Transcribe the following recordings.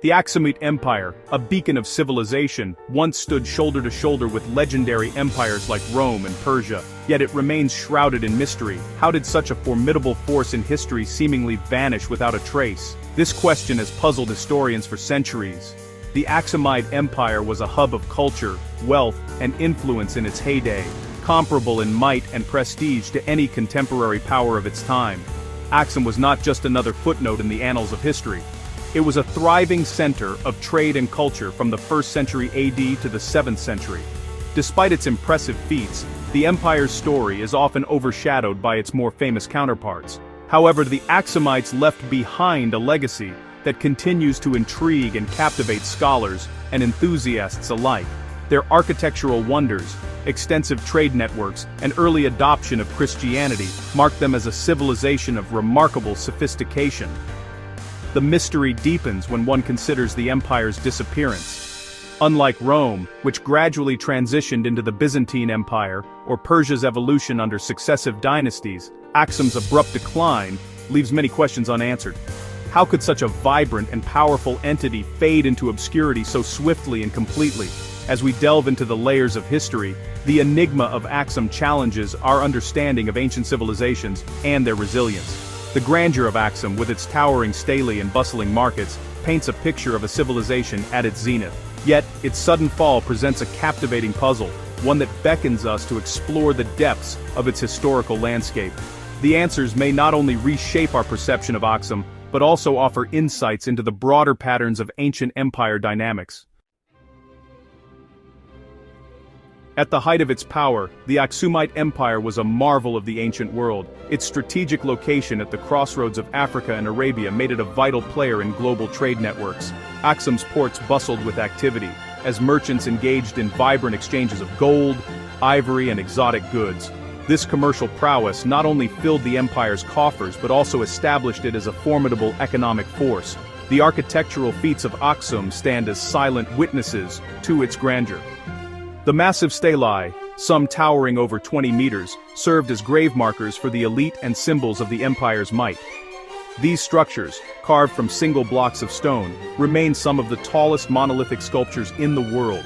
The Aksumite Empire, a beacon of civilization, once stood shoulder to shoulder with legendary empires like Rome and Persia, yet it remains shrouded in mystery. How did such a formidable force in history seemingly vanish without a trace? This question has puzzled historians for centuries. The Aksumite Empire was a hub of culture, wealth, and influence in its heyday, comparable in might and prestige to any contemporary power of its time. Aksum was not just another footnote in the annals of history. It was a thriving center of trade and culture from the 1st century AD to the 7th century. Despite its impressive feats, the empire's story is often overshadowed by its more famous counterparts. However, the Aksumites left behind a legacy that continues to intrigue and captivate scholars and enthusiasts alike. Their architectural wonders, extensive trade networks, and early adoption of Christianity mark them as a civilization of remarkable sophistication. The mystery deepens when one considers the empire's disappearance. Unlike Rome, which gradually transitioned into the Byzantine Empire, or Persia's evolution under successive dynasties, Aksum's abrupt decline leaves many questions unanswered. How could such a vibrant and powerful entity fade into obscurity so swiftly and completely? As we delve into the layers of history, the enigma of Aksum challenges our understanding of ancient civilizations and their resilience. The grandeur of Aksum, with its towering stelae and bustling markets, paints a picture of a civilization at its zenith. Yet, its sudden fall presents a captivating puzzle, one that beckons us to explore the depths of its historical landscape. The answers may not only reshape our perception of Aksum, but also offer insights into the broader patterns of ancient empire dynamics. At the height of its power, the Aksumite Empire was a marvel of the ancient world. Its strategic location at the crossroads of Africa and Arabia made it a vital player in global trade networks. Aksum's ports bustled with activity, as merchants engaged in vibrant exchanges of gold, ivory, and exotic goods. This commercial prowess not only filled the empire's coffers but also established it as a formidable economic force. The architectural feats of Aksum stand as silent witnesses to its grandeur. The massive stelae, some towering over 20 meters, served as grave markers for the elite and symbols of the empire's might. These structures, carved from single blocks of stone, remain some of the tallest monolithic sculptures in the world.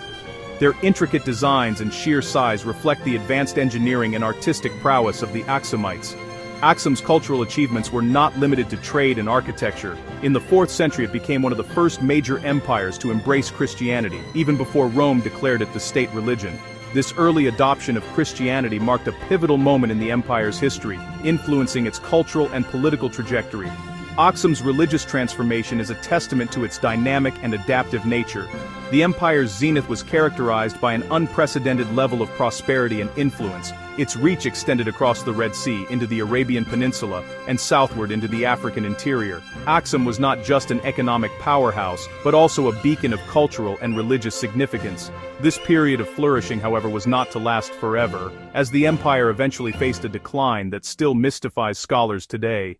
Their intricate designs and sheer size reflect the advanced engineering and artistic prowess of the Aksumites. Aksum's cultural achievements were not limited to trade and architecture. In the 4th century it became one of the first major empires to embrace Christianity, even before Rome declared it the state religion. This early adoption of Christianity marked a pivotal moment in the empire's history, influencing its cultural and political trajectory. Aksum's religious transformation is a testament to its dynamic and adaptive nature. The empire's zenith was characterized by an unprecedented level of prosperity and influence. Its reach extended across the Red Sea into the Arabian Peninsula and southward into the African interior. Aksum was not just an economic powerhouse, but also a beacon of cultural and religious significance. This period of flourishing, however, was not to last forever, as the empire eventually faced a decline that still mystifies scholars today.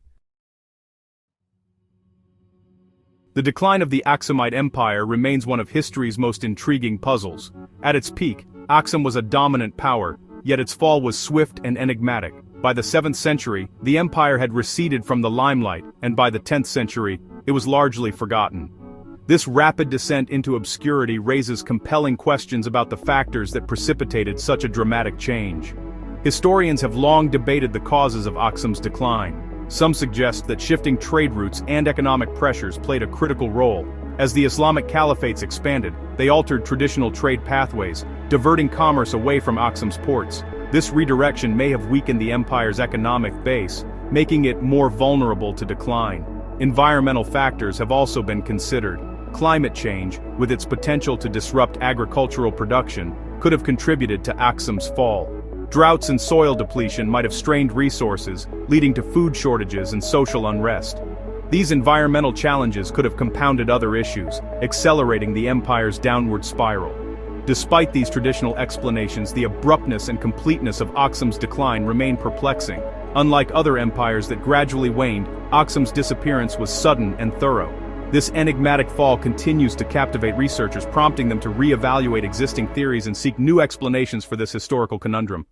The decline of the Aksumite Empire remains one of history's most intriguing puzzles. At its peak, Aksum was a dominant power, yet its fall was swift and enigmatic. By the 7th century, the empire had receded from the limelight, and by the 10th century, it was largely forgotten. This rapid descent into obscurity raises compelling questions about the factors that precipitated such a dramatic change. Historians have long debated the causes of Aksum's decline. Some suggest that shifting trade routes and economic pressures played a critical role. As the Islamic caliphates expanded, they altered traditional trade pathways, diverting commerce away from Aksum's ports. This redirection may have weakened the empire's economic base, making it more vulnerable to decline. Environmental factors have also been considered. Climate change, with its potential to disrupt agricultural production, could have contributed to Aksum's fall. Droughts and soil depletion might have strained resources, leading to food shortages and social unrest. These environmental challenges could have compounded other issues, accelerating the empire's downward spiral. Despite these traditional explanations, the abruptness and completeness of Aksum's decline remain perplexing. Unlike other empires that gradually waned, Aksum's disappearance was sudden and thorough. This enigmatic fall continues to captivate researchers, prompting them to re-evaluate existing theories and seek new explanations for this historical conundrum.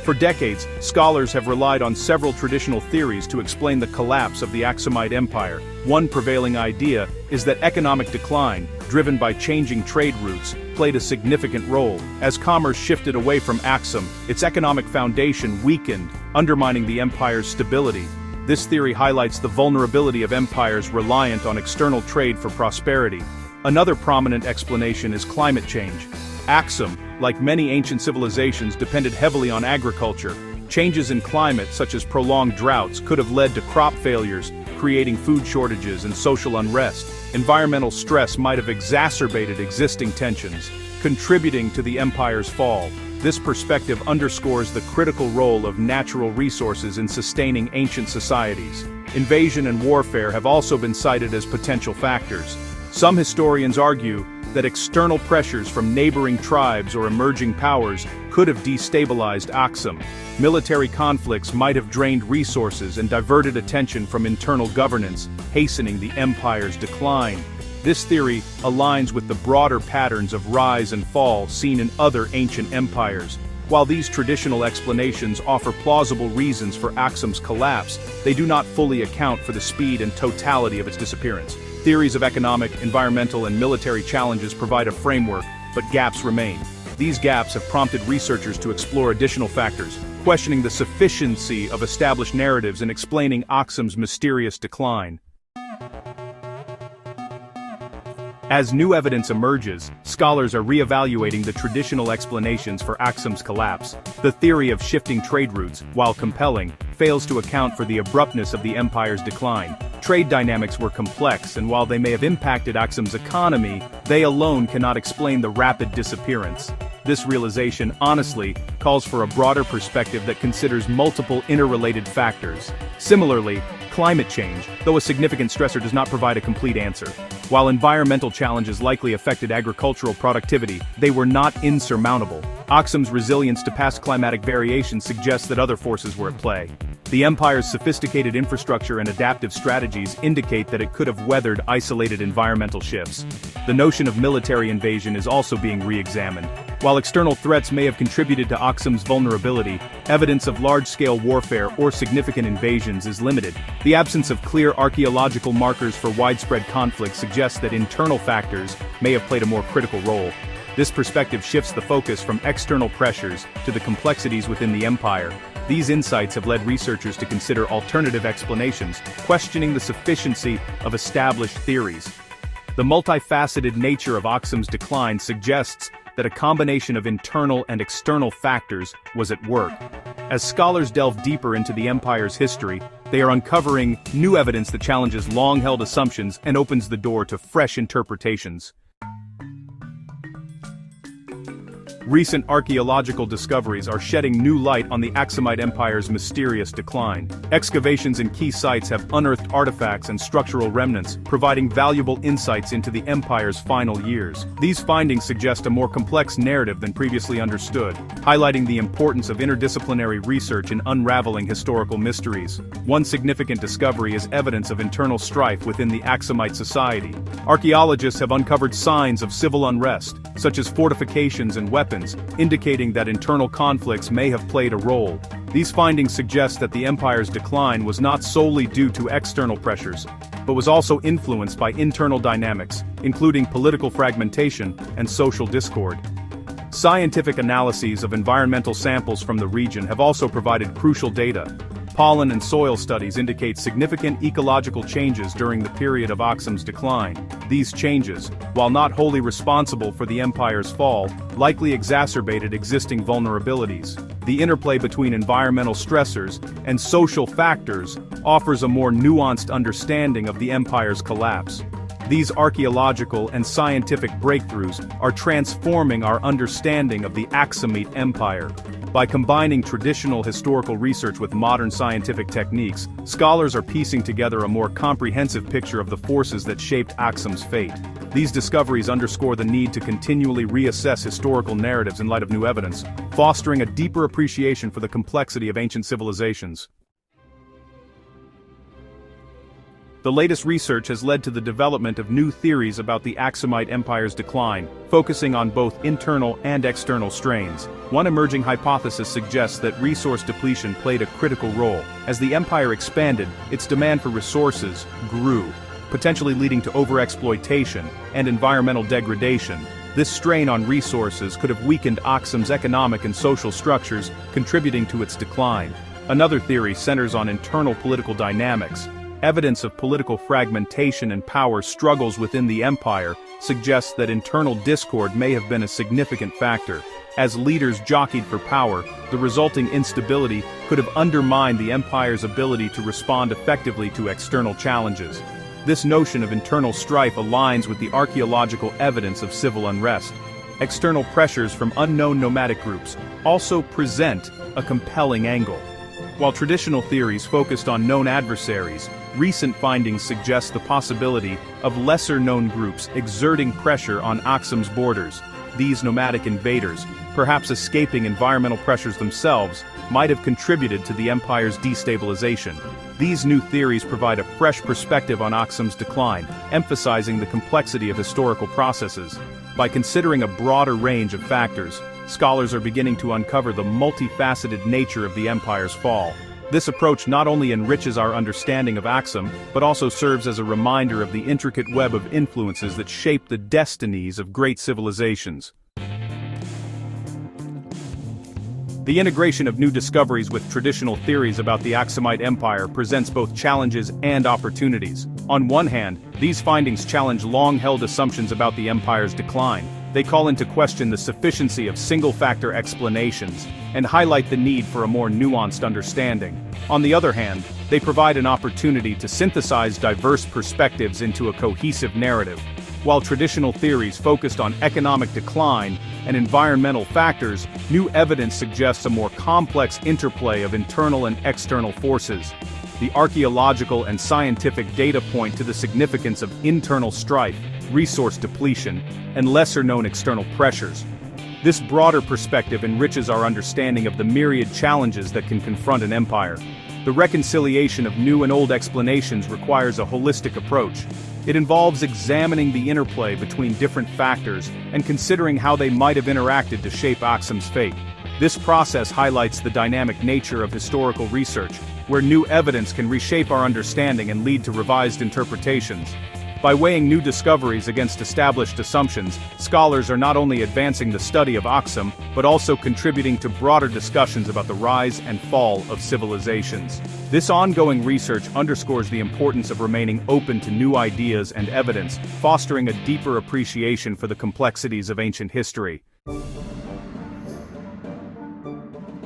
For decades, scholars have relied on several traditional theories to explain the collapse of the Aksumite Empire. One prevailing idea is that economic decline, driven by changing trade routes, played a significant role. As commerce shifted away from Aksum, its economic foundation weakened, undermining the empire's stability. This theory highlights the vulnerability of empires reliant on external trade for prosperity. Another prominent explanation is climate change. Aksum, like many ancient civilizations, depended heavily on agriculture. Changes in climate, such as prolonged droughts, could have led to crop failures, creating food shortages and social unrest. Environmental stress might have exacerbated existing tensions, contributing to the empire's fall. This perspective underscores the critical role of natural resources in sustaining ancient societies. Invasion and warfare have also been cited as potential factors. Some historians argue that external pressures from neighboring tribes or emerging powers could have destabilized Aksum. Military conflicts might have drained resources and diverted attention from internal governance, hastening the empire's decline. This theory aligns with the broader patterns of rise and fall seen in other ancient empires. While these traditional explanations offer plausible reasons for Aksum's collapse, they do not fully account for the speed and totality of its disappearance. Theories of economic, environmental, and military challenges provide a framework, but gaps remain. These gaps have prompted researchers to explore additional factors, questioning the sufficiency of established narratives and explaining Aksum's mysterious decline. As new evidence emerges, scholars are re-evaluating the traditional explanations for Aksum's collapse. The theory of shifting trade routes, while compelling, fails to account for the abruptness of the empire's decline. Trade dynamics were complex, and while they may have impacted Aksum's economy, they alone cannot explain the rapid disappearance. This realization, honestly, calls for a broader perspective that considers multiple interrelated factors. Similarly, climate change, though a significant stressor, does not provide a complete answer. While environmental challenges likely affected agricultural productivity, they were not insurmountable. Aksum's resilience to past climatic variations suggests that other forces were at play. The empire's sophisticated infrastructure and adaptive strategies indicate that it could have weathered isolated environmental shifts. The notion of military invasion is also being re-examined. While external threats may have contributed to Aksum's vulnerability, evidence of large-scale warfare or significant invasions is limited. The absence of clear archaeological markers for widespread conflict suggests that internal factors may have played a more critical role. This perspective shifts the focus from external pressures to the complexities within the empire. These insights have led researchers to consider alternative explanations, questioning the sufficiency of established theories. The multifaceted nature of Aksum's decline suggests that a combination of internal and external factors was at work. As scholars delve deeper into the empire's history, they are uncovering new evidence that challenges long-held assumptions and opens the door to fresh interpretations. Recent archaeological discoveries are shedding new light on the Aksumite Empire's mysterious decline. Excavations in key sites have unearthed artifacts and structural remnants, providing valuable insights into the empire's final years. These findings suggest a more complex narrative than previously understood, highlighting the importance of interdisciplinary research in unraveling historical mysteries. One significant discovery is evidence of internal strife within the Aksumite society. Archaeologists have uncovered signs of civil unrest, such as fortifications and weapons, indicating that internal conflicts may have played a role. These findings suggest that the empire's decline was not solely due to external pressures, but was also influenced by internal dynamics, including political fragmentation and social discord. Scientific analyses of environmental samples from the region have also provided crucial data. Pollen and soil studies indicate significant ecological changes during the period of Aksum's decline. These changes, while not wholly responsible for the empire's fall, likely exacerbated existing vulnerabilities. The interplay between environmental stressors and social factors offers a more nuanced understanding of the empire's collapse. These archaeological and scientific breakthroughs are transforming our understanding of the Aksumite Empire. By combining traditional historical research with modern scientific techniques, scholars are piecing together a more comprehensive picture of the forces that shaped Aksum's fate. These discoveries underscore the need to continually reassess historical narratives in light of new evidence, fostering a deeper appreciation for the complexity of ancient civilizations. The latest research has led to the development of new theories about the Aksumite Empire's decline, focusing on both internal and external strains. One emerging hypothesis suggests that resource depletion played a critical role. As the empire expanded, its demand for resources grew, potentially leading to overexploitation and environmental degradation. This strain on resources could have weakened Aksum's economic and social structures, contributing to its decline. Another theory centers on internal political dynamics. Evidence of political fragmentation and power struggles within the empire suggests that internal discord may have been a significant factor. As leaders jockeyed for power, the resulting instability could have undermined the empire's ability to respond effectively to external challenges. This notion of internal strife aligns with the archaeological evidence of civil unrest. External pressures from unknown nomadic groups also present a compelling angle. While traditional theories focused on known adversaries, recent findings suggest the possibility of lesser-known groups exerting pressure on Aksum's borders. These nomadic invaders, perhaps escaping environmental pressures themselves, might have contributed to the empire's destabilization. These new theories provide a fresh perspective on Aksum's decline, emphasizing the complexity of historical processes. By considering a broader range of factors, scholars are beginning to uncover the multifaceted nature of the empire's fall. This approach not only enriches our understanding of Aksum, but also serves as a reminder of the intricate web of influences that shape the destinies of great civilizations. The integration of new discoveries with traditional theories about the Aksumite Empire presents both challenges and opportunities. On one hand, these findings challenge long-held assumptions about the empire's decline. They call into question the sufficiency of single-factor explanations and highlight the need for a more nuanced understanding. On the other hand, they provide an opportunity to synthesize diverse perspectives into a cohesive narrative. While traditional theories focused on economic decline and environmental factors, new evidence suggests a more complex interplay of internal and external forces. The archaeological and scientific data point to the significance of internal strife, resource depletion, and lesser-known external pressures. This broader perspective enriches our understanding of the myriad challenges that can confront an empire. The reconciliation of new and old explanations requires a holistic approach. It involves examining the interplay between different factors and considering how they might have interacted to shape Aksum's fate. This process highlights the dynamic nature of historical research, where new evidence can reshape our understanding and lead to revised interpretations. By weighing new discoveries against established assumptions, scholars are not only advancing the study of Aksum, but also contributing to broader discussions about the rise and fall of civilizations. This ongoing research underscores the importance of remaining open to new ideas and evidence, fostering a deeper appreciation for the complexities of ancient history.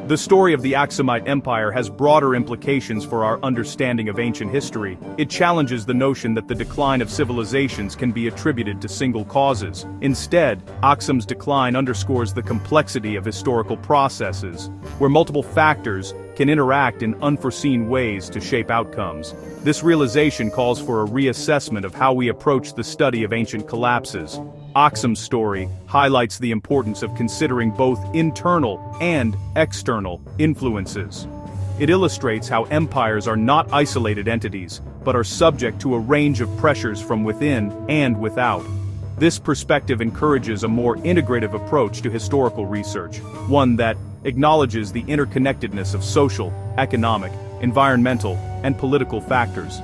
The story of the Aksumite Empire has broader implications for our understanding of ancient history. It challenges the notion that the decline of civilizations can be attributed to single causes. Instead, Aksum's decline underscores the complexity of historical processes, where multiple factors can interact in unforeseen ways to shape outcomes. This realization calls for a reassessment of how we approach the study of ancient collapses. Aksum's story highlights the importance of considering both internal and external influences. It illustrates how empires are not isolated entities, but are subject to a range of pressures from within and without. This perspective encourages a more integrative approach to historical research, one that acknowledges the interconnectedness of social, economic, environmental, and political factors.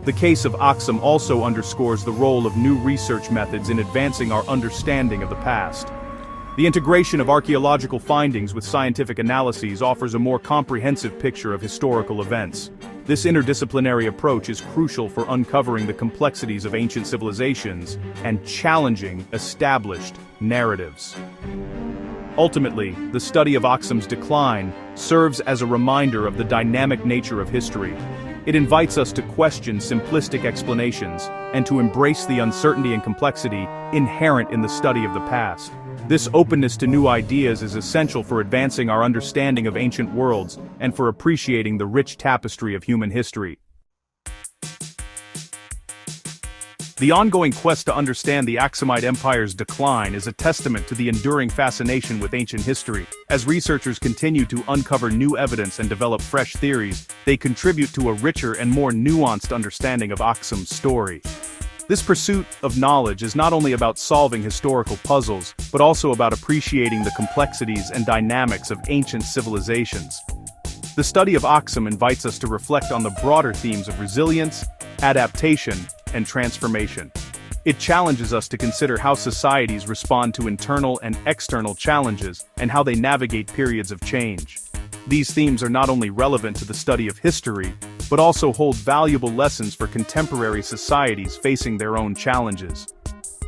The case of Aksum also underscores the role of new research methods in advancing our understanding of the past. The integration of archaeological findings with scientific analyses offers a more comprehensive picture of historical events. This interdisciplinary approach is crucial for uncovering the complexities of ancient civilizations and challenging established narratives. Ultimately, the study of Aksum's decline serves as a reminder of the dynamic nature of history. It invites us to question simplistic explanations and to embrace the uncertainty and complexity inherent in the study of the past. This openness to new ideas is essential for advancing our understanding of ancient worlds and for appreciating the rich tapestry of human history. The ongoing quest to understand the Aksumite Empire's decline is a testament to the enduring fascination with ancient history. As researchers continue to uncover new evidence and develop fresh theories, they contribute to a richer and more nuanced understanding of Aksum's story. This pursuit of knowledge is not only about solving historical puzzles, but also about appreciating the complexities and dynamics of ancient civilizations. The study of Aksum invites us to reflect on the broader themes of resilience, adaptation, and transformation. It challenges us to consider how societies respond to internal and external challenges and how they navigate periods of change. These themes are not only relevant to the study of history, but also hold valuable lessons for contemporary societies facing their own challenges.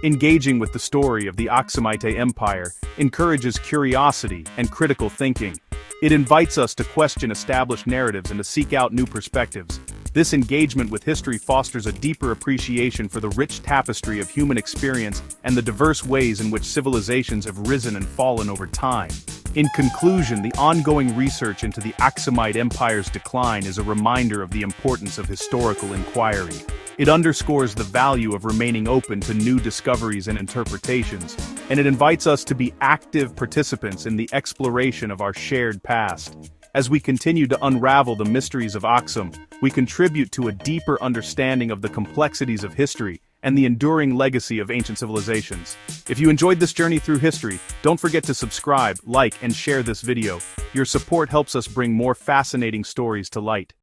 Engaging with the story of the Aksumite Empire encourages curiosity and critical thinking. It invites us to question established narratives and to seek out new perspectives. This engagement with history fosters a deeper appreciation for the rich tapestry of human experience and the diverse ways in which civilizations have risen and fallen over time. In conclusion, the ongoing research into the Aksumite Empire's decline is a reminder of the importance of historical inquiry. It underscores the value of remaining open to new discoveries and interpretations, and it invites us to be active participants in the exploration of our shared past. As we continue to unravel the mysteries of Aksum, we contribute to a deeper understanding of the complexities of history and the enduring legacy of ancient civilizations. If you enjoyed this journey through history, don't forget to subscribe, like, and share this video. Your support helps us bring more fascinating stories to light.